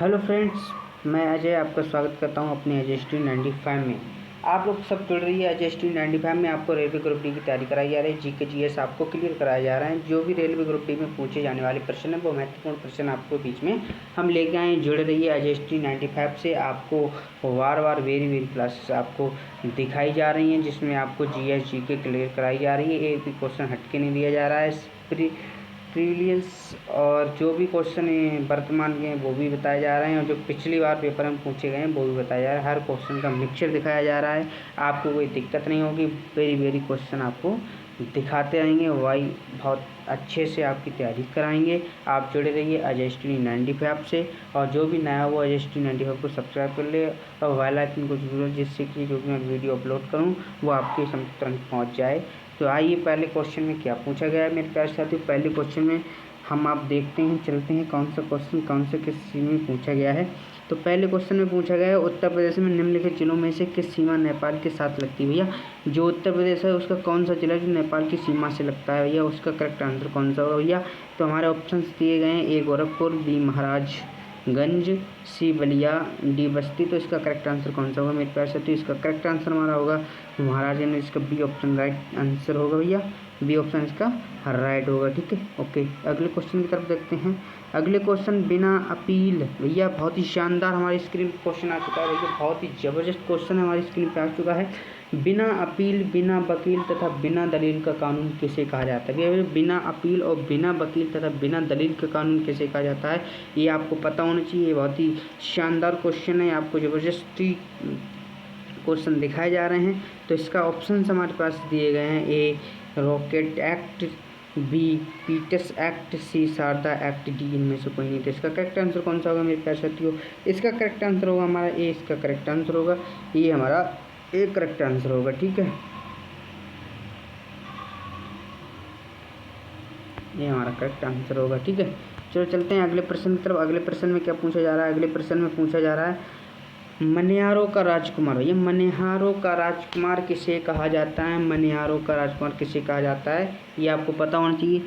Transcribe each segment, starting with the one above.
Hello friends, मैं अजय आपका स्वागत करता हूं अपने अजय स्टूडेंट 95 में। आप लोग सब जुड़ रही है अजय स्टूडेंट 95 में। आपको रेलवे ग्रुप डी की तैयारी कराई जा रही है। जीके जीएस आपको क्लियर कराया जा रहा है। जो भी रेलवे ग्रुप डी में पूछे जाने वाले प्रश्न है वो महत्वपूर्ण प्रश्न आपको बीच में हम लेके आए। जुड़ रही है अजय स्टूडेंट 95 से। आपको वार वेरी क्लासेस आपको दिखाई जा रही हैं, जिसमें आपको जीएस जीके क्लियर कराई जा रही है। एक भी क्वेश्चन हटके नहीं दिया जा रहा है। प्रीवियस और जो भी क्वेश्चन वर्तमान के हैं वो भी बताए जा रहे हैं, और जो पिछली बार पेपर में पूछे गए हैं वो भी बताया जा रहा है। हर क्वेश्चन का मिक्सचर दिखाया जा रहा है। आपको कोई दिक्कत नहीं होगी। वेरी क्वेश्चन आपको दिखाते रहेंगे। वही बहुत अच्छे से आपकी तैयारी कराएंगे। आप जुड़े रहिए अजय स्टूडेंट 95 से। और जो भी नया हो अजय स्टूडेंट 95 को सब्सक्राइब कर ले और बेल आइकन को जरूर, जिससे कि जो भी मैं वीडियो अपलोड करूँ वो आपके समझ तुरंत पहुँच जाए। तो आइए पहले क्वेश्चन में क्या पूछा गया है मेरे प्यारे साथियों। पहले क्वेश्चन में हम आप देखते हैं, चलते हैं कौन सा क्वेश्चन कौन से किस सीमा में पूछा गया है। तो पहले क्वेश्चन में पूछा गया है उत्तर प्रदेश में निम्नलिखित जिलों में से किस सीमा नेपाल के साथ लगती है। भैया जो उत्तर प्रदेश है उसका कौन सा जिला जो नेपाल की सीमा से लगता है भैया, उसका करेक्ट आंसर कौन सा होगा भैया। तो हमारे ऑप्शन दिए गए हैं, ए गोरखपुर, बी महाराजगंज, सी बलिया, डी बस्ती। तो इसका करेक्ट आंसर कौन सा होगा मेरे प्यारे साथियों। इसका करेक्ट आंसर हमारा होगा महाराजगंज। इसका बी ऑप्शन राइट आंसर होगा भैया। बी ऑप्शन इसका राइट होगा। ठीक है, ओके। अगले क्वेश्चन की तरफ देखते हैं। अगले क्वेश्चन बिना अपील। भैया बहुत ही शानदार हमारी स्क्रीन पर क्वेश्चन आ चुका है भैया। बहुत ही ज़बरदस्त क्वेश्चन हमारी स्क्रीन पर आ चुका है। बिना अपील, बिना वकील तथा बिना दलील का कानून किसे कहा जाता है भैया। बिना अपील और बिना वकील तथा बिना दलील का कानून किसे कहा जाता है, ये आपको पता होना चाहिए। ये बहुत ही शानदार क्वेश्चन है। आपको ज़बरदस्ती क्वेश्चन दिखाए जा रहे हैं। तो इसका ऑप्शन हमारे पास दिए गए हैं, A Rowlatt act, B Pitts act, C Sharda act, D इनमें से कोई नहीं। तो इसका करेक्ट आंसर कौन सा होगा मेरे प्यारे साथियों। इसका करेक्ट आंसर होगा हमारा ए। इसका करेक्ट आंसर होगा ये हमारा ए करेक्ट आंसर होगा। ठीक है, ये हमारा करेक्ट आंसर होगा। ठीक है, चलो चलते हैं अगले प्रश्न की तरफ। अगले प्रश्न में क्या पूछा जा रहा है। अगले प्रश्न में पूछा जा रहा है मनिहारों का राजकुमार। ये मनिहारों का राजकुमार किसे कहा जाता है। मनिहारों का राजकुमार किसे कहा जाता है ये आपको पता होना चाहिए।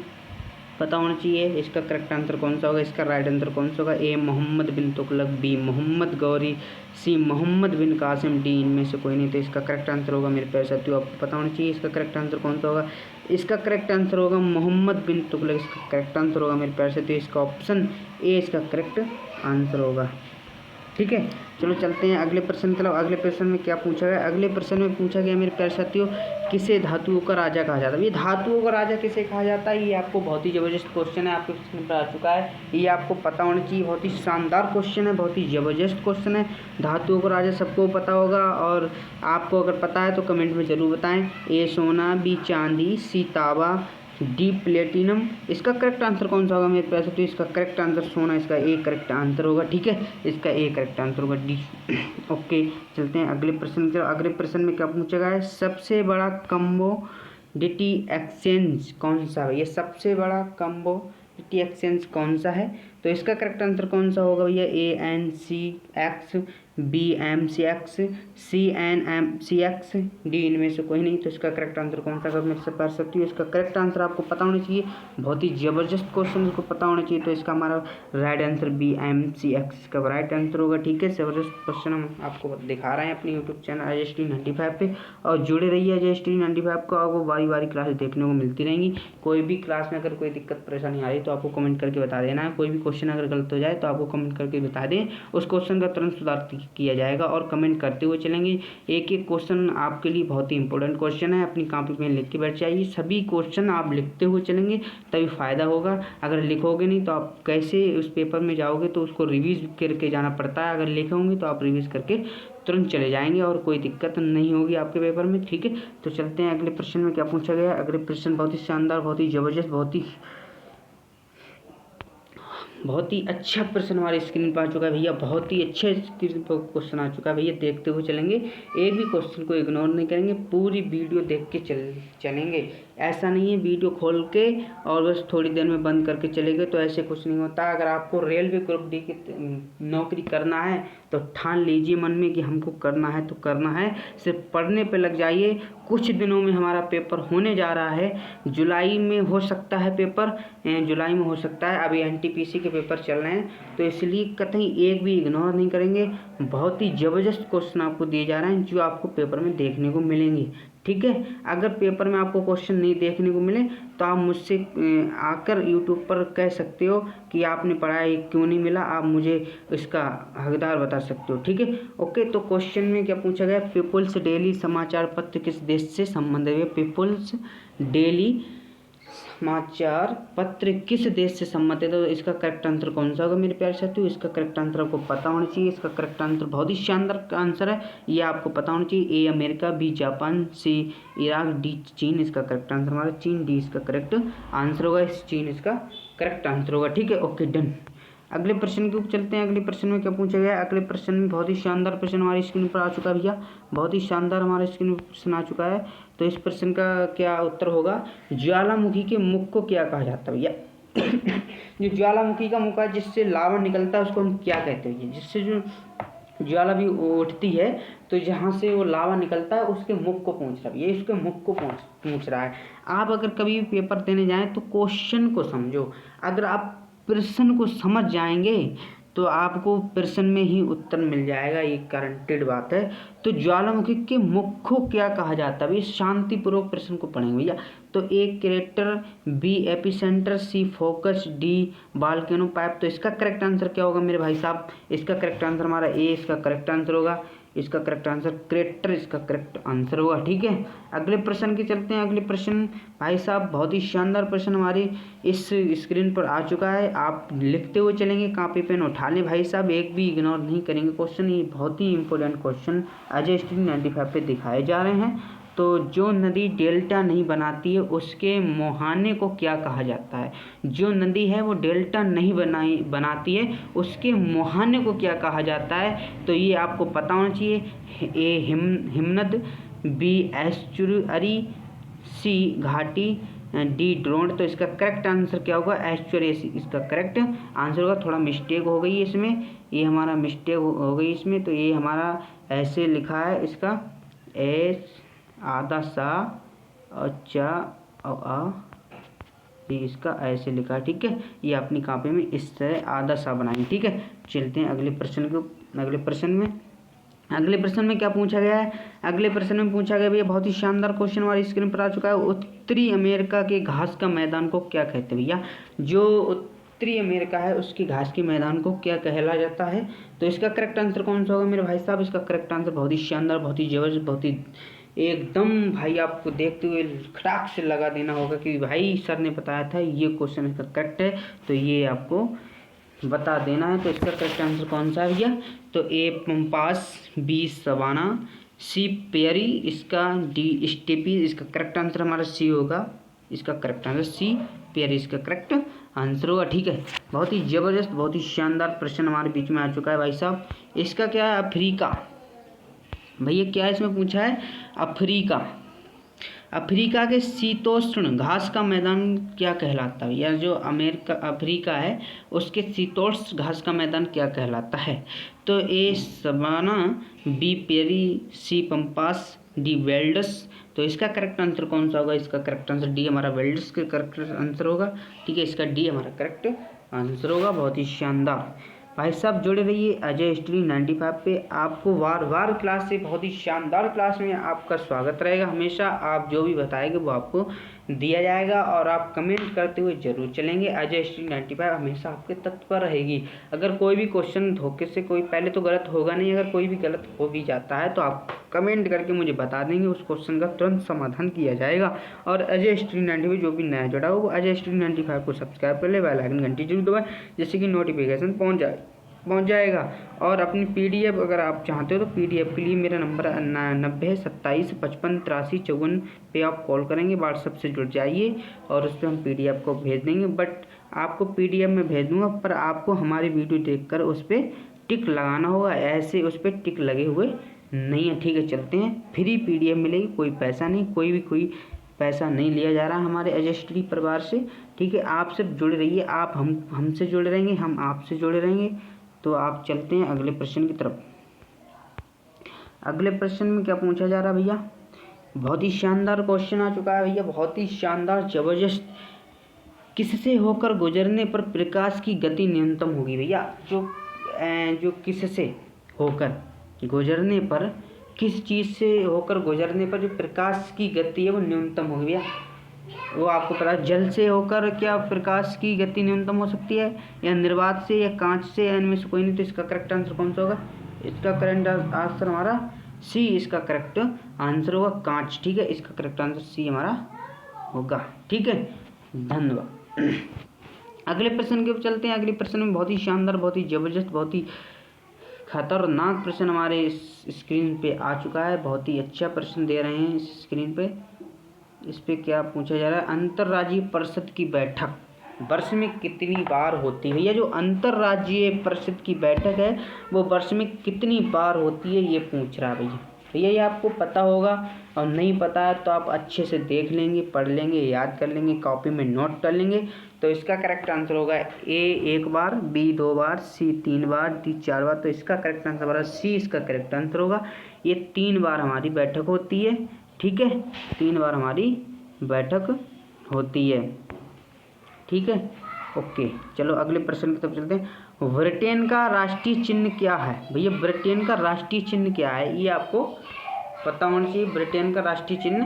पता होना चाहिए। इसका करेक्ट आंसर कौन सा होगा। इसका राइट आंसर कौन सा होगा। ए मोहम्मद बिन तुगलक, बी मोहम्मद गौरी, सी मोहम्मद बिन कासिम, डी इनमें से कोई नहीं। तो इसका करेक्ट आंसर होगा मेरे प्यारे साथियों, आपको पता होना चाहिए इसका करेक्ट आंसर कौन सा होगा। इसका करेक्ट आंसर होगा मोहम्मद बिन तुगलक। इसका करेक्ट आंसर होगा मेरे प्यारे साथियों, इसका ऑप्शन ए इसका करेक्ट आंसर होगा। ठीक है, चलो चलते हैं अगले प्रश्न की तरफ। अगले प्रश्न में क्या पूछा गया। अगले प्रश्न में पूछा गया मेरे प्यारे साथियों, किसे धातुओं का राजा कहा जाता है। ये धातुओं का राजा किसे कहा जाता है, ये आपको बहुत ही ज़बरदस्त क्वेश्चन है, आपके स्क्रीन पर आ चुका है। ये आपको पता होना चाहिए। बहुत ही शानदार क्वेश्चन है, बहुत ही ज़बरदस्त क्वेश्चन है। धातुओं का राजा सबको पता होगा, और आपको अगर पता है तो कमेंट में ज़रूर बताएं। ए सोना, बी चांदी, सी तांबा, डी प्लेटिनम। इसका करेक्ट आंसर कौन सा होगा मेरे पास। तो इसका करेक्ट आंसर सोना, इसका ए करेक्ट आंसर होगा। ठीक है, इसका ए करेक्ट आंसर होगा, डी। ओके, चलते हैं अगले प्रश्न की। अगले प्रश्न में क्या पूछा गया है, सबसे बड़ा कमोडिटी एक्सचेंज कौन सा है। ये सबसे बड़ा कमोडिटी एक्सचेंज कौन सा है। तो इसका करेक्ट आंसर कौन सा होगा भैया। ANCX, BMCX, CNMCX, डी इनमें से कोई नहीं। तो इसका करेक्ट आंसर कौन सा मेरे से पढ़ सकती हो। इसका करेक्ट आंसर आपको पता होना चाहिए। बहुत ही ज़बरदस्त क्वेश्चन इसको पता होना चाहिए। तो इसका हमारा राइट आंसर BMCX का राइट आंसर होगा। ठीक है, ज़बरदस्त क्वेश्चन हम आपको दिखा रहे हैं अपने यूट्यूब चैनल अजय स्टूडेंट 95 पे। और जुड़े रहिए अजय स्टूडेंट 95 को। आपको बारी क्लासेस देखने को मिलती रहेंगी। कोई भी क्लास में अगर कोई दिक्कत परेशानी आ रही तो आपको कमेंट करके बता देना है। कोई भी क्वेश्चन अगर गलत हो जाए तो आपको कमेंट करके बता दें, उस क्वेश्चन का तुरंत सुधार किया जाएगा। और कमेंट करते हुए चलेंगे। एक एक क्वेश्चन आपके लिए बहुत ही इंपॉर्टेंट क्वेश्चन है, अपनी कॉपी में लिख के बैठ जाइए। सभी क्वेश्चन आप लिखते हुए चलेंगे तभी फ़ायदा होगा। अगर लिखोगे नहीं तो आप कैसे उस पेपर में जाओगे, तो उसको रिवीज करके जाना पड़ता है। अगर लिखोगे तो आप रिवीज करके तुरंत चले जाएंगे और कोई दिक्कत नहीं होगी आपके पेपर में। ठीक है, तो चलते हैं अगले प्रश्न में क्या पूछा गया। अगले प्रश्न बहुत ही शानदार, बहुत ही ज़बरदस्त, बहुत ही अच्छा प्रश्न हमारी स्क्रीन पर आ चुका है भैया। बहुत ही अच्छे स्क्रीन पर क्वेश्चन आ चुका है भैया। देखते हुए चलेंगे, एक भी क्वेश्चन को इग्नोर नहीं करेंगे, पूरी वीडियो देख के चलेंगे। ऐसा नहीं है वीडियो खोल के और बस थोड़ी देर में बंद करके चले गए, तो ऐसे कुछ नहीं होता। अगर आपको रेलवे ग्रुप डी की नौकरी करना है तो ठान लीजिए मन में कि हमको करना है तो करना है, सिर्फ पढ़ने पे लग जाइए। कुछ दिनों में हमारा पेपर होने जा रहा है, जुलाई में हो सकता है पेपर, जुलाई में हो सकता है। अभी NTPC के पेपर चल रहे हैं, तो इसलिए कतई एक भी इग्नोर नहीं करेंगे। बहुत ही ज़बरदस्त क्वेश्चन आपको दिए जा रहे हैं जो आपको पेपर में देखने को मिलेंगे, ठीक है। अगर पेपर में आपको क्वेश्चन नहीं देखने को मिले तो आप मुझसे आकर यूट्यूब पर कह सकते हो कि आपने पढ़ाई क्यों नहीं मिला, आप मुझे इसका हकदार बता सकते हो, ठीक है। ओके, तो क्वेश्चन में क्या पूछा गया, पीपुल्स डेली समाचार पत्र किस देश से संबंधित है। पीपुल्स डेली समाचार पत्र किस देश से संबंधित है, तो इसका करेक्ट आंसर कौन सा होगा मेरे प्यारे साथियों। इसका करेक्ट आंसर आपको पता होना चाहिए। इसका करेक्ट आंसर बहुत ही शानदार आंसर है, ये आपको पता होना चाहिए। A America, B Japan, C Iraq, D चीन। इसका करेक्ट आंसर हमारा चीन, D इसका करेक्ट आंसर होगा। चीन इसका करेक्ट आंसर होगा, ठीक है। Okay, done. अगले प्रश्न के ऊपर चलते हैं। अगले प्रश्न में क्या पूछा गया है। अगले प्रश्न में बहुत ही शानदार प्रश्न हमारी स्क्रीन पर आ चुका है भैया, बहुत ही शानदार हमारे स्क्रीन पर प्रश्न आ चुका है। तो इस प्रश्न का क्या उत्तर होगा, ज्वालामुखी के मुख को क्या कहा जाता है भैया। जो ज्वालामुखी का मुख है जिससे लावा निकलता है उसको हम क्या कहते हैं। जिससे जो ज्वाला भी उठती है तो जहाँ से वो लावा निकलता है उसके मुख को पूछ रहा है, ये उसके मुख को पूछ रहा है। आप अगर कभी पेपर देने जाएं तो क्वेश्चन को समझो। अगर आप प्रश्न को समझ जाएंगे तो आपको प्रश्न में ही उत्तर मिल जाएगा, ये गारंटेड बात है। तो ज्वालामुखी के मुख को क्या कहा जाता है, शांतिपूर्वक प्रश्न को पढ़ेंगे भैया। तो A crater, B epicentre, C focus, D volcano pipe. तो इसका करेक्ट आंसर क्या होगा मेरे भाई साहब। इसका करेक्ट आंसर हमारा A इसका करेक्ट आंसर होगा। इसका करेक्ट आंसर क्रेटर इसका करेक्ट आंसर होगा, ठीक है। अगले प्रश्न के चलते हैं। अगले प्रश्न भाई साहब बहुत ही शानदार प्रश्न हमारे इस स्क्रीन पर आ चुका है। आप लिखते हुए चलेंगे, कॉपी पेन उठा लें भाई साहब, एक भी इग्नोर नहीं करेंगे क्वेश्चन। ये बहुत ही इंपॉर्टेंट क्वेश्चन अजय स्ट्रीम 95 पे दिखाए जा रहे हैं। तो जो नदी डेल्टा नहीं बनाती है उसके मुहाने को क्या कहा जाता है। जो नदी है वो डेल्टा नहीं बनाती है उसके मुहाने को क्या कहा जाता है। तो ये आपको पता होना चाहिए। A हिमनद, B एस्चुरी, C घाटी, D ड्रोन। तो इसका करेक्ट आंसर क्या होगा, एस्चुरी इसका करेक्ट आंसर होगा। थोड़ा मिस्टेक हो गई इसमें, ये हमारा मिस्टेक हो गई इसमें। तो ये हमारा ऐसे लिखा है, इसका एस आधा सा अच्छा ये इसका ऐसे लिखा है, ठीक है। ये अपनी कॉपी में इस तरह आधा सा बनाएंगे, ठीक है। चलते हैं अगले प्रश्न को। अगले प्रश्न में क्या पूछा गया है। अगले प्रश्न में पूछा गया भैया बहुत ही शानदार क्वेश्चन हमारी स्क्रीन पर आ चुका है। उत्तरी अमेरिका के घास का मैदान को क्या कहते हैं भैया। जो उत्तरी अमेरिका है उसकी घास के मैदान को क्या कहला जाता है। तो इसका करेक्ट आंसर कौन सा होगा मेरे भाई साहब। इसका करेक्ट आंसर बहुत ही शानदार, बहुत ही जबरदस्त, बहुत ही एकदम भाई आपको देखते हुए खटाक से लगा देना होगा कि भाई सर ने बताया था ये क्वेश्चन इसका करेक्ट है, तो ये आपको बता देना है। तो इसका करेक्ट आंसर कौन सा है भैया। तो A pampas, B savanna, C prairie, इसका D स्टेपी। इसका करेक्ट आंसर हमारा C होगा। इसका करेक्ट आंसर C पेरी इसका करेक्ट आंसर होगा, ठीक है। बहुत ही ज़बरदस्त, बहुत ही शानदार प्रश्न हमारे बीच में आ चुका है भाई साहब। इसका क्या है, अफ्रीका भैया क्या इसमें पूछा है, अफ्रीका के शीतोष्ण घास का मैदान क्या कहलाता है। या जो अफ्रीका है उसके शीतोष्ण घास का मैदान क्या कहलाता है। तो A savanna, B prairie, C pampas, D velds. तो इसका करेक्ट आंसर कौन सा होगा। इसका करेक्ट आंसर D हमारा वेल्डस का करेक्ट आंसर होगा, ठीक है। इसका D हमारा करेक्ट आंसर होगा। बहुत ही शानदार भाई साहब, जुड़े रहिए अजय स्टडी 95 पे। आपको वार क्लास से, बहुत ही शानदार क्लास में आपका स्वागत रहेगा। हमेशा आप जो भी बताएंगे वो आपको दिया जाएगा और आप कमेंट करते हुए जरूर चलेंगे। अजय स्टडी 95 हमेशा आपके तत्पर रहेगी। अगर कोई भी क्वेश्चन धोखे से कोई पहले तो गलत होगा नहीं, अगर कोई भी गलत हो भी जाता है तो आप कमेंट करके मुझे बता देंगे, उस क्वेश्चन का तुरंत समाधान किया जाएगा। और अजय स्टडी 95 जो भी नया जुड़ा हो वो अजय स्टडी 95 को सब्सक्राइब कर ले, बेल आइकन घंटी जरूर दबाएं जिससे कि नोटिफिकेशन पहुंच जाएगा। और अपनी PDF अगर आप चाहते हो तो PDF के लिए मेरा नंबर 90 27 55 83 54 पे आप कॉल करेंगे, व्हाट्सएप से जुड़ जाइए और उस पर हम PDF को भेज देंगे। बट आपको PDF में भेज दूँगा, पर आपको हमारी वीडियो देखकर उस पर टिक लगाना होगा, ऐसे उस पर टिक लगे हुए नहीं है, ठीक है। चलते हैं, फ्री PDF मिलेगी, कोई पैसा नहीं, कोई पैसा नहीं लिया जा रहा हमारे एजेस्ट्री परिवार से, ठीक है। आप सिर्फ जुड़े रहिए, आप हमसे जुड़े रहेंगे, हम आपसे जुड़े रहेंगे। तो आप चलते हैं अगले प्रश्न की तरफ। अगले प्रश्न में क्या पूछा जा रहा है भैया, बहुत ही शानदार क्वेश्चन आ चुका है भैया, बहुत ही शानदार जबरदस्त। किससे होकर गुजरने पर प्रकाश की गति न्यूनतम होगी भैया? जो किससे होकर गुजरने पर, किस चीज़ से होकर गुजरने पर जो प्रकाश की गति है वो न्यूनतम होगी भैया? वो आपको पता है, जल से होकर क्या प्रकाश की गति न्यूनतम हो सकती है, या निर्वात से, या कांच से, या इनमें से कोई नहीं। तो इसका करेक्ट आंसर कौन सा होगा? इसका करेक्ट आंसर हमारा सी, इसका करेक्ट आंसर होगा कांच, ठीक है। इसका करेक्ट आंसर सी हमारा होगा, ठीक है। धन्यवाद। अगले प्रश्न के ऊपर चलते हैं। अगले प्रश्न में बहुत ही शानदार, बहुत ही जबरदस्त, बहुत ही खतरनाक प्रश्न हमारे इस स्क्रीन पे आ चुका है। बहुत ही अच्छा प्रश्न दे रहे हैं इस स्क्रीन पे। इस पे क्या पूछा जा रहा है, अंतर्राज्यीय परिषद की बैठक वर्ष में कितनी बार होती है? ये जो अंतर्राज्यीय परिषद की बैठक है वो वर्ष में कितनी बार होती है, ये पूछ रहा है भैया। तो ये आपको पता होगा, और नहीं पता है तो आप अच्छे से देख लेंगे, पढ़ लेंगे, याद कर लेंगे, कॉपी में नोट कर लेंगे। तो इसका करेक्ट आंसर होगा ए 1 बार, बी 2 बार, सी 3 बार, डी 4 बार। तो इसका करेक्ट आंसर हमारा सी, इसका करेक्ट आंसर होगा। ये 3 बार हमारी बैठक होती है, ठीक है। 3 बार हमारी बैठक होती है, ठीक है। ओके, चलो अगले प्रश्न की तरफ चलते हैं। ब्रिटेन का राष्ट्रीय चिन्ह क्या है भैया? ब्रिटेन का राष्ट्रीय चिन्ह क्या है, ये आपको पता होना चाहिए। ब्रिटेन का राष्ट्रीय चिन्ह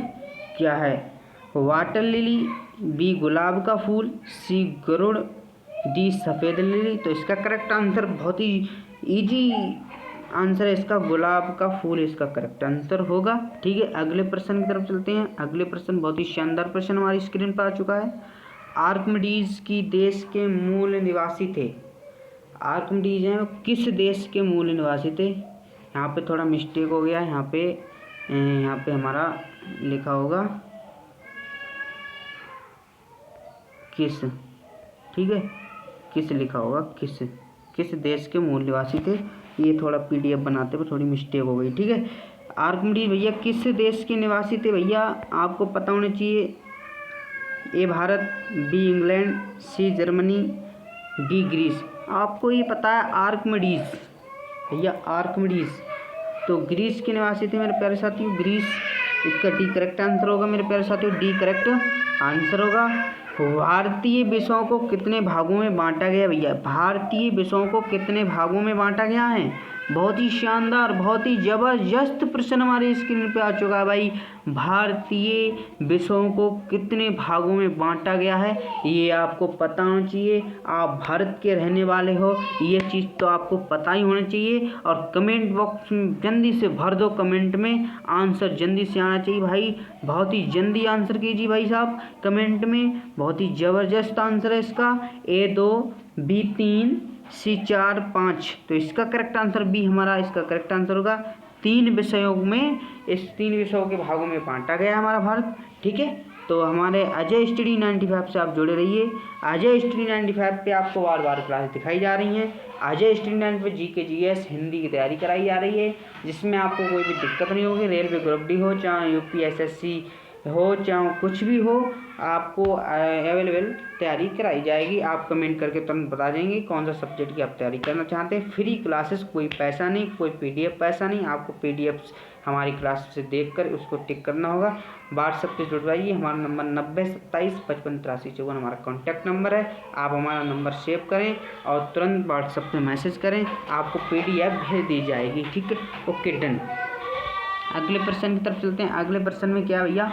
क्या है? वाटर लिली, बी गुलाब का फूल, सी गरुड़, डी सफ़ेद लिली। तो इसका करेक्ट आंसर बहुत ही इजी आंसर है इसका, गुलाब का फूल इसका करेक्ट आंसर होगा, ठीक है। अगले प्रश्न की तरफ चलते हैं। अगले प्रश्न बहुत ही शानदार प्रश्न हमारी स्क्रीन पर आ चुका है। आर्किमिडीज की देश के मूल निवासी थे? आर्किमिडीज हैं वो किस देश के मूल निवासी थे? यहाँ पे थोड़ा मिस्टेक हो गया, यहाँ पे हमारा लिखा होगा किस, ठीक है, किस लिखा होगा, किस देश के मूल निवासी थे। ये थोड़ा PDF बनाते हुए थोड़ी मिस्टेक हो गई, ठीक है। आर्किमिडीज भैया किस देश के निवासी थे भैया? आपको पता होना चाहिए। A Bharat, B England, C Germany, D Greece. आपको ये पता है आर्किमिडीज भैया, आर्किमिडीज तो ग्रीस के निवासी थे मेरे प्यारे साथियों, ग्रीस। इसका डी करेक्ट आंसर होगा मेरे प्यारे साथियों, डी करेक्ट आंसर होगा। भारतीय विषयों को कितने भागों में बांटा गया भैया? भारतीय विषयों को कितने भागों में बांटा गया है? बहुत ही शानदार, बहुत ही जबरदस्त प्रश्न हमारे स्क्रीन पे आ चुका है भाई। भारतीय विषयों को कितने भागों में बांटा गया है ये आपको पता होना चाहिए। आप भारत के रहने वाले हो, ये चीज़ तो आपको पता ही होना चाहिए। और कमेंट बॉक्स में जल्दी से भर दो, कमेंट में आंसर जल्दी से आना चाहिए भाई। बहुत ही जल्दी आंसर कीजिए भाई साहब कमेंट में। बहुत ही ज़बरदस्त आंसर है इसका, A2, B3, C4, 5। तो इसका करेक्ट आंसर बी हमारा, इसका करेक्ट आंसर होगा। 3 विषयों में, इस 3 विषयों के भागों में बांटा गया हमारा भारत, ठीक है। तो हमारे अजय स्टडी 95 से आप जुड़े रहिए। अजय स्टडी 95 पे आपको बार बार क्लास दिखाई जा रही हैं। Ajay study 95 GK GS Hindi की तैयारी कराई जा रही है, जिसमें आपको कोई भी दिक्कत नहीं होगी। रेलवे ग्रुप डी हो, चाहे UPSSC हो, चाहे कुछ भी हो, आपको अवेलेबल तैयारी कराई जाएगी। आप कमेंट करके तुरंत बता देंगे कौन सा सब्जेक्ट की आप तैयारी करना चाहते हैं। फ्री क्लासेस, कोई पैसा नहीं, कोई PDF पैसा नहीं। आपको PDF हमारी क्लास से देखकर उसको टिक करना होगा। व्हाट्सएप पे जुड़ जाइए, हमारा नंबर 9027558354 हमारा कॉन्टैक्ट नंबर है। आप हमारा नंबर सेव करें और तुरंत व्हाट्सएप पे मैसेज करें, आपको PDF भेज दी जाएगी, ठीक है। Okay, done. अगले प्रश्न की तरफ चलते हैं। अगले प्रश्न में क्या भैया?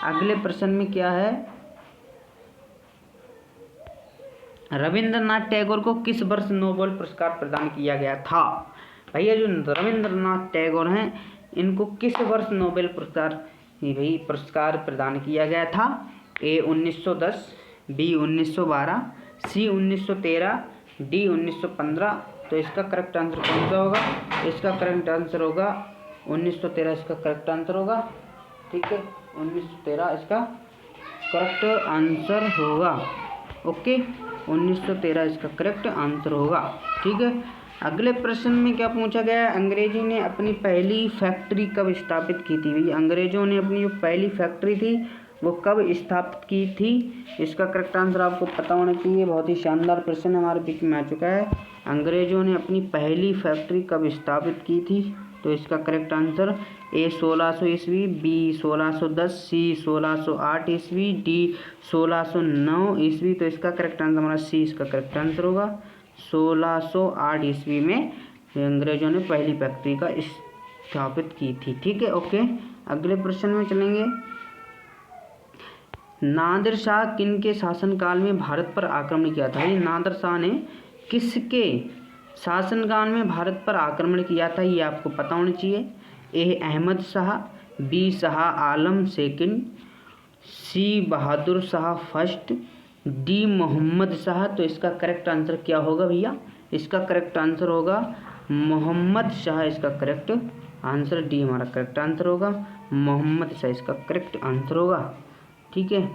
अगले प्रश्न में क्या है? रविंद्रनाथ टैगोर को किस वर्ष नोबेल पुरस्कार प्रदान किया गया था? भैया जो रविंद्रनाथ टैगोर हैं, इनको किस वर्ष नोबेल पुरस्कार प्रदान किया गया था? A 1910, B 1912, C 1913, D 1915। तो इसका करेक्ट आंसर कौन सा होगा? इसका करेक्ट आंसर होगा 1913, इसका करेक्ट आंसर होगा, ठीक है। 1913 इसका करेक्ट आंसर होगा, ओके। 1913 इसका करेक्ट आंसर होगा, ठीक है। अगले प्रश्न में क्या पूछा गया है? अंग्रेजों ने अपनी पहली फैक्ट्री कब स्थापित की थी? अंग्रेजों ने अपनी जो पहली फैक्ट्री थी वो कब स्थापित की थी? इसका करेक्ट आंसर आपको पता होना चाहिए। बहुत ही शानदार प्रश्न हमारे बीच में आ चुका है। अंग्रेजों ने अपनी पहली फैक्ट्री कब स्थापित की थी? तो इसका करेक्ट आंसर ए 1600 ईस्वी, बी 1610, सी 1608 ईस्वी, डी 1609 ईस्वी। तो इसका करेक्ट आंसर हमारा सी इसका करेक्ट आंसर होगा। 1608 ईस्वी में अंग्रेजों ने पहली फैक्ट्री का स्थापित की थी। ठीक है, ओके। अगले प्रश्न में चलेंगे। नादिर शाह किन के शासनकाल में भारत पर आक्रमण किया था? ये नादिर शाह ने किसके शासनकाल में भारत पर आक्रमण किया था? ये आपको पता होना चाहिए। ए अहमद शाह, बी शाह आलम सेकंड, सी बहादुर शाह फर्स्ट, डी मोहम्मद शाह। तो इसका करेक्ट आंसर क्या होगा भैया? इसका करेक्ट आंसर होगा मोहम्मद शाह। इसका करेक्ट आंसर डी हमारा करेक्ट आंसर होगा। मोहम्मद शाह इसका करेक्ट आंसर होगा। ठीक है।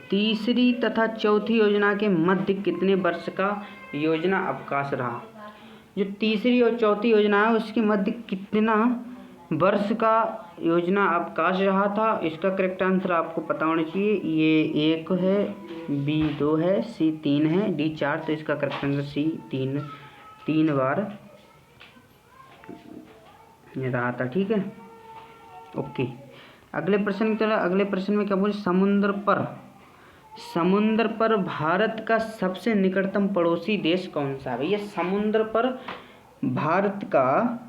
तीसरी तथा चौथी योजना के मध्य कितने वर्ष का योजना अवकाश रहा? जो तीसरी और चौथी योजना है उसके मध्य कितना वर्ष का योजना अवकाश रहा था? इसका करेक्ट आंसर आपको पता होना चाहिए। ये 1 है, बी 2 है, सी 3 है, डी 4। तो इसका करेक्ट आंसर सी 3 बार रहा था। ठीक है, ओके। अगले प्रश्न की तरह। अगले प्रश्न में क्या बोले? समुद्र पर भारत का सबसे निकटतम पड़ोसी देश कौन सा है? भैया समुद्र पर भारत का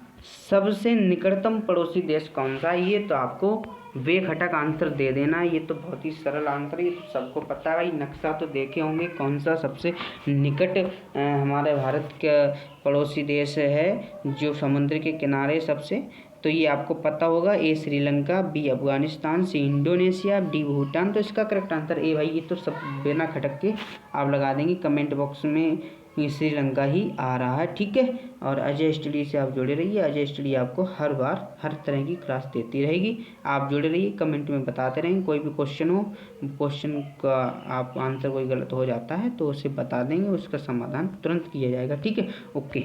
सबसे निकटतम पड़ोसी देश कौन सा है? ये तो आपको बेखटक आंसर दे देना। ये तो बहुत ही सरल आंसर है, ये तो सबको पता है भाई। नक्शा तो देखे होंगे कौन सा सबसे निकट हमारे भारत का पड़ोसी देश है जो समुद्र के किनारे सबसे। तो ये आपको पता होगा। A Sri Lanka, B Afghanistan, C Indonesia, D Bhutan. तो इसका करेक्ट आंसर ए भाई। ये तो सब बिना खटक के आप लगा देंगे कमेंट बॉक्स में, ये श्रीलंका ही आ रहा है। ठीक है। और अजय स्टडी से आप जुड़े रहिए। अजय स्टडी आपको हर बार हर तरह की क्लास देती रहेगी। आप जुड़े रहिए, कमेंट में बताते रहेंगे। कोई भी क्वेश्चन हो, क्वेश्चन का आप आंसर कोई गलत हो जाता है तो उसे बता देंगे, उसका समाधान तुरंत किया जाएगा। ठीक है, ओके।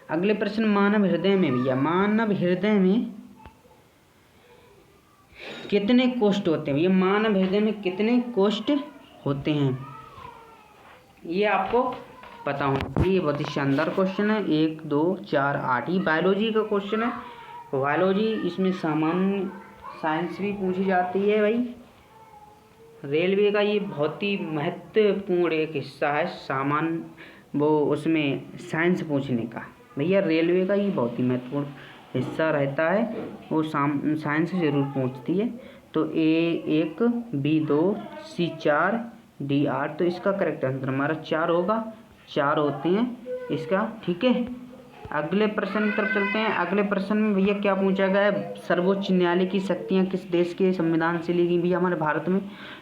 अगले प्रश्न मानव हृदय में भैया, मानव हृदय में कितने कोष्ठ होते हैं? भैया मानव हृदय में कितने कोष्ठ होते हैं ये आपको पता होना चाहिए। ये बहुत ही शानदार क्वेश्चन है। 1 2 4 8 ही बायोलॉजी का क्वेश्चन है। बायोलॉजी इसमें सामान्य साइंस भी पूछी जाती है भाई। रेलवे का ये बहुत ही महत्वपूर्ण एक हिस्सा है, सामान्य वो उसमें साइंस पूछने का। भैया रेलवे का ये बहुत ही महत्वपूर्ण हिस्सा रहता है, वो साइंस ज़रूर पूछती है। तो ए 1, बी 2, सी 4, डी 8। तो इसका करेक्ट आंसर हमारा 4 होगा। 4 होते हैं इसका। ठीक है, अगले प्रश्न की तरफ चलते हैं। अगले प्रश्न में भैया क्या पूछा गया है? सर्वोच्च न्यायालय की शक्तियाँ किस देश के संविधान से ली गई? भैया हमारे भारत में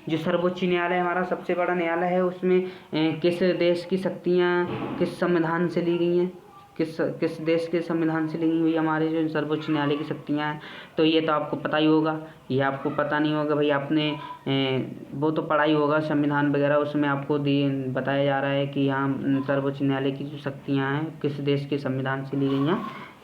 जो सर्वोच्च न्यायालय हमारा सबसे बड़ा न्यायालय है उसमें किस देश की शक्तियाँ किस संविधान से ली गई हैं? किस देश के संविधान से ली गई हुई हमारे जो सर्वोच्च न्यायालय की शक्तियाँ हैं? तो ये तो आपको पता ही होगा। ये आपको पता नहीं होगा भाई, आपने वो तो पढ़ा ही होगा संविधान वगैरह, उसमें आपको बताया जा रहा है कि यहाँ सर्वोच्च न्यायालय की जो शक्तियाँ हैं किस देश के संविधान से ली गई हैं।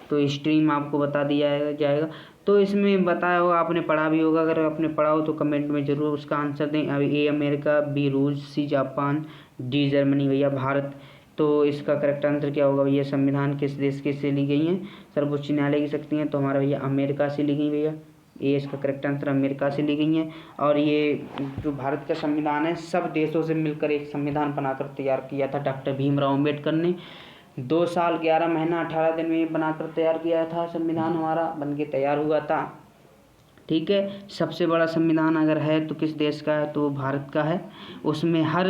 तो हिस्ट्री में आपको बता दिया जाएगा। तो इसमें बताया होगा, आपने पढ़ा भी होगा। अगर आपने पढ़ा हो तो कमेंट में ज़रूर उसका आंसर दें। अभी ए अमेरिका, बी रूस, सी जापान, डी जर्मनी। भैया भारत। तो इसका करेक्ट आंसर क्या होगा भैया? संविधान किस देश के से ली गई हैं सर्वोच्च न्यायालय की शक्तियाँ? तो हमारा भैया अमेरिका से ली गई भैया। ये इसका करेक्ट आंसर अमेरिका से ली गई हैं। और ये जो भारत का संविधान है सब देशों से मिलकर एक संविधान बनाकर तैयार किया था डॉक्टर भीमराव अम्बेडकर ने। 2 साल 11 महीना 18 दिन में बनाकर तैयार किया था संविधान, हमारा बन के तैयार हुआ था। ठीक है, सबसे बड़ा संविधान अगर है तो किस देश का है? तो भारत का है। उसमें हर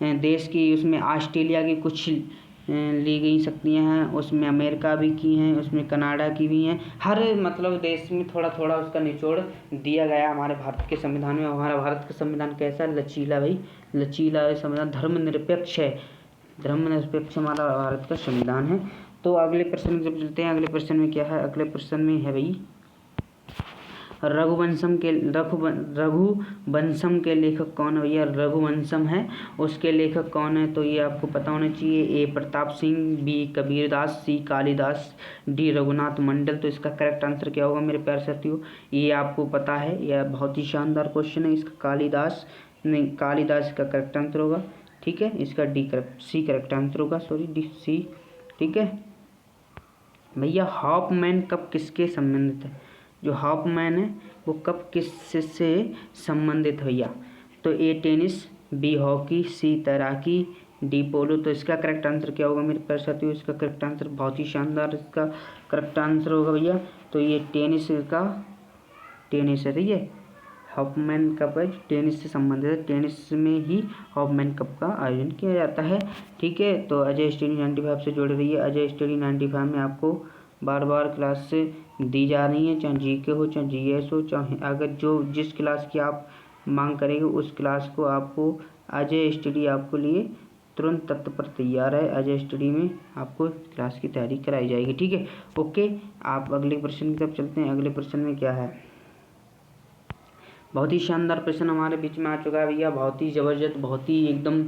देश की, उसमें ऑस्ट्रेलिया की कुछ ली गई शक्तियाँ हैं, उसमें अमेरिका भी की हैं, उसमें कनाडा की भी हैं। हर मतलब देश में थोड़ा थोड़ा उसका निचोड़ दिया गया हमारे भारत के संविधान में। हमारा भारत का संविधान कैसा है? लचीला भाई, लचीला संविधान, धर्मनिरपेक्ष है। धर्मनिरपेक्ष हमारा भारत का संविधान है। तो अगले प्रश्न जब चलते हैं, अगले प्रश्न में क्या है? अगले प्रश्न में है भाई रघुवंशम के लेखक कौन है भैया? रघुवंशम है, उसके लेखक कौन है? तो ये आपको पता होना चाहिए। ए प्रताप सिंह, बी कबीरदास, सी कालिदास, डी रघुनाथ मंडल। तो इसका करेक्ट आंसर क्या होगा मेरे प्यारे साथियों? ये आपको पता है, यह बहुत ही शानदार क्वेश्चन है। इसका कालिदास का करेक्ट आंसर होगा। ठीक है, इसका सी करेक्ट आंसर होगा, सॉरी डी सी। ठीक है भैया, हॉफमैन कब किसके संबंधित है? जो हॉफमैन है वो कब किससे संबंधित है भैया? तो ए टेनिस, बी हॉकी, सी तैराकी, डी पोलो। तो इसका करेक्ट आंसर क्या होगा मेरे प्यारे साथियों? इसका करेक्ट आंसर बहुत ही शानदार इसका करेक्ट आंसर होगा भैया। तो ये टेनिस है, ठीक है। हॉफमैन कप है टेनिस से संबंधित है, टेनिस में ही हॉफमैन कप का आयोजन किया जाता है। ठीक है, तो अजय स्टडी 95 से जुड़े रहिए। अजय स्टडी 95 में आपको बार बार क्लास से दी जा रही है, चाहे जीके हो, चाहे जीएस हो, चाहे अगर जिस क्लास की आप मांग करेंगे उस क्लास को आपको अजय स्टडी आपको लिए तुरंत तत्पर तैयार है। अजय स्टडी में आपको क्लास की तैयारी कराई जाएगी। ठीक है, ओके। आप अगले प्रश्न की तरफ चलते हैं। अगले प्रश्न में क्या है? बहुत ही शानदार प्रश्न हमारे बीच में आ चुका है भैया, बहुत ही ज़बरदस्त, बहुत ही एकदम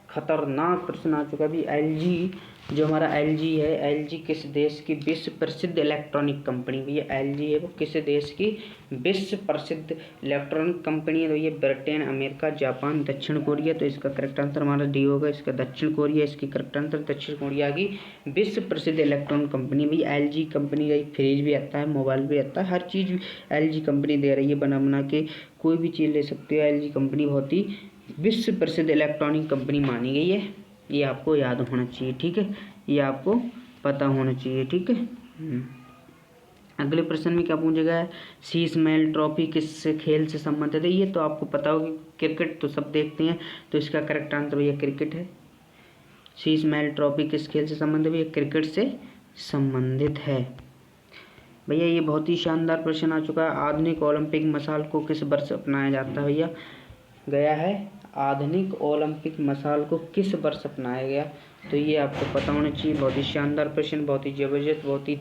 खतरनाक प्रश्न आ चुका है भी। एलजी, जो हमारा एलजी है, एलजी किस देश की विश्व प्रसिद्ध इलेक्ट्रॉनिक कंपनी? भैया एलजी है वो किस देश की विश्व प्रसिद्ध इलेक्ट्रॉनिक कंपनी है? तो ये ब्रिटेन, अमेरिका, जापान, दक्षिण कोरिया। तो इसका करेक्ट आंसर हमारा डी होगा, इसका दक्षिण कोरिया। इसकी करेक्ट आंसर दक्षिण कोरिया की विश्व प्रसिद्ध इलेक्ट्रॉनिक कंपनी। भैया एलजी कंपनी का एक फ्रिज भी आता है, मोबाइल भी आता है, हर चीज़ एलजी कंपनी दे रही है बना के। कोई भी चीज़ ले सकते हो, एलजी कंपनी बहुत ही विश्व प्रसिद्ध इलेक्ट्रॉनिक कंपनी मानी गई है। ये आपको याद होना चाहिए। ठीक है, ये आपको पता होना चाहिए। ठीक है, अगले प्रश्न में क्या पूछा गया है? शीश महल ट्रॉफी किस खेल से संबंधित है? ये तो आपको पता होगा, क्रिकेट तो सब देखते हैं। तो इसका करेक्ट आंसर भैया क्रिकेट है। शीश महल ट्रॉफी किस खेल से संबंधित है? भैया क्रिकेट से संबंधित है। भैया ये बहुत ही शानदार प्रश्न आ चुका है। आधुनिक ओलंपिक मशाल को किस वर्ष अपनाया जाता है? भैया गया है, आधुनिक ओलंपिक मशाल को किस वर्ष अपनाया गया? तो ये आपको पता होना चाहिए। बहुत ही शानदार प्रश्न, बहुत ही ज़बरदस्त, बहुत ही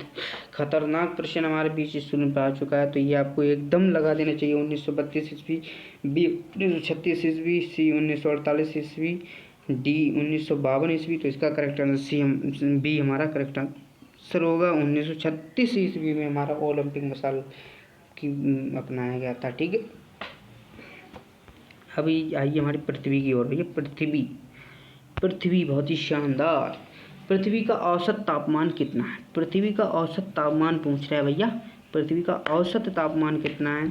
खतरनाक प्रश्न हमारे बीच स्टूडेंट पर आ चुका है। तो ये आपको एकदम लगा देना चाहिए। 1932 ईस्वी, बी 1936 ईस्वी, सी 1948 ईस्वी, डी 1952 ईस्वी। तो इसका करेक्ट आंसर बी हमारा करेक्ट आंसर होगा। 1936 ईस्वी में हमारा ओलंपिक मशाल की अपनाया गया था। ठीक है, अभी आइए हमारी पृथ्वी की ओर। भैया पृथ्वी बहुत ही शानदार। पृथ्वी का औसत तापमान कितना है? पृथ्वी का औसत तापमान पूछ रहा है भैया। पृथ्वी का औसत तापमान कितना है?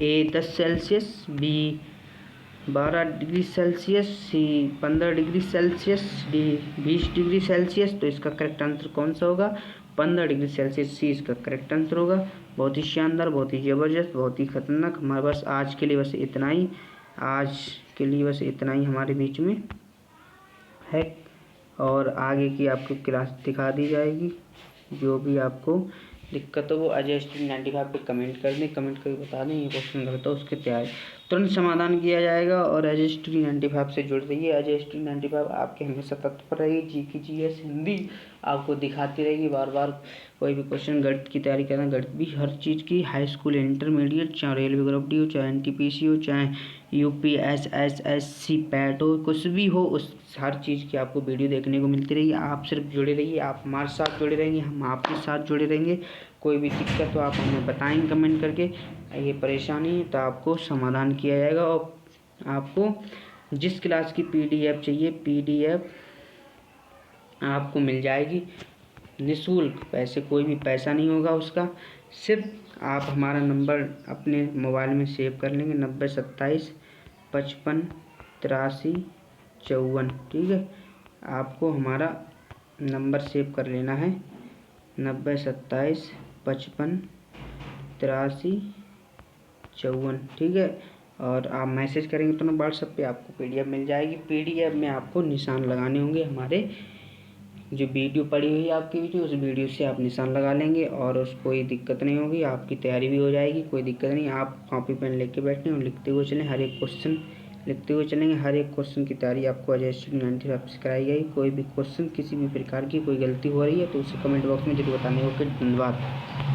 ए 10 सेल्सियस, बी 12 डिग्री सेल्सियस, सी 15 degree Celsius, D 20 degree Celsius. तो इसका करेक्ट आंसर कौन सा होगा? 15 डिग्री सेल्सियस, सी इसका करेक्ट आंसर होगा। बहुत ही शानदार, बहुत ही ज़बरदस्त, बहुत ही खतरनाक। हमारे पास आज के लिए बस इतना ही हमारे बीच में है, और आगे की आपको क्लास दिखा दी जाएगी। जो भी आपको दिक्कत हो वो अजय स्टडी 95 पे कमेंट कर दें, कमेंट करके बता दें ये क्वेश्चन गलत हो, उसके तैयारी तुरंत समाधान किया जाएगा। और अजय स्टडी 95 से जुड़ रहिए। अजय स्टडी 95 आपके हमेशा तत्पर रहेगी। जीके, जीएस, हिंदी आपको दिखाती रहेगी बार बार। कोई भी क्वेश्चन, गणित की तैयारी करना, गणित भी हर चीज़ की, हाई स्कूल, इंटरमीडिएट, चाहे रेलवे ग्रुप डी हो, चाहे एनटीपीसी हो, चाहे यूपीएसएसएससी पैट हो, कुछ भी हो, उस हर चीज़ की आपको वीडियो देखने को मिलती रहेगी। आप सिर्फ जुड़े रहिए, आप हमारे साथ जुड़े रहेंगे, हम आपके साथ जुड़े रहेंगे। कोई भी दिक्कत हो आप हमें बताएंगे कमेंट करके। ये परेशानी है तो आपको समाधान किया जाएगा। और आपको जिस क्लास की पीडीएफ चाहिए, पीडीएफ आपको मिल जाएगी निःशुल्क। कोई भी पैसा नहीं होगा उसका। सिर्फ आप हमारा नंबर अपने मोबाइल में सेव कर लेंगे, 90 27 55 83 54। ठीक है, आपको हमारा नंबर सेव कर लेना है, 90 27 55 83 54। ठीक है, और आप मैसेज करेंगे तो ना व्हाट्सएप पे आपको पीडीएफ मिल जाएगी। पीडीएफ में आपको निशान लगाने होंगे। हमारे जो वीडियो पड़ी हुई है आपकी वीडियो, उस वीडियो से आप निशान लगा लेंगे और उस कोई दिक्कत नहीं होगी, आपकी तैयारी भी हो जाएगी। कोई दिक्कत नहीं, आप कॉपी पेन लेके बैठें और लिखते हुए चलें। हर एक क्वेश्चन लिखते हुए चलेंगे। हर एक क्वेश्चन की तैयारी आपको अजय स्टडी 95 से कराई गई। कोई भी क्वेश्चन किसी भी प्रकार की कोई गलती हो रही है तो उसे कमेंट बॉक्स में जरूर बताने। ओके, धन्यवाद।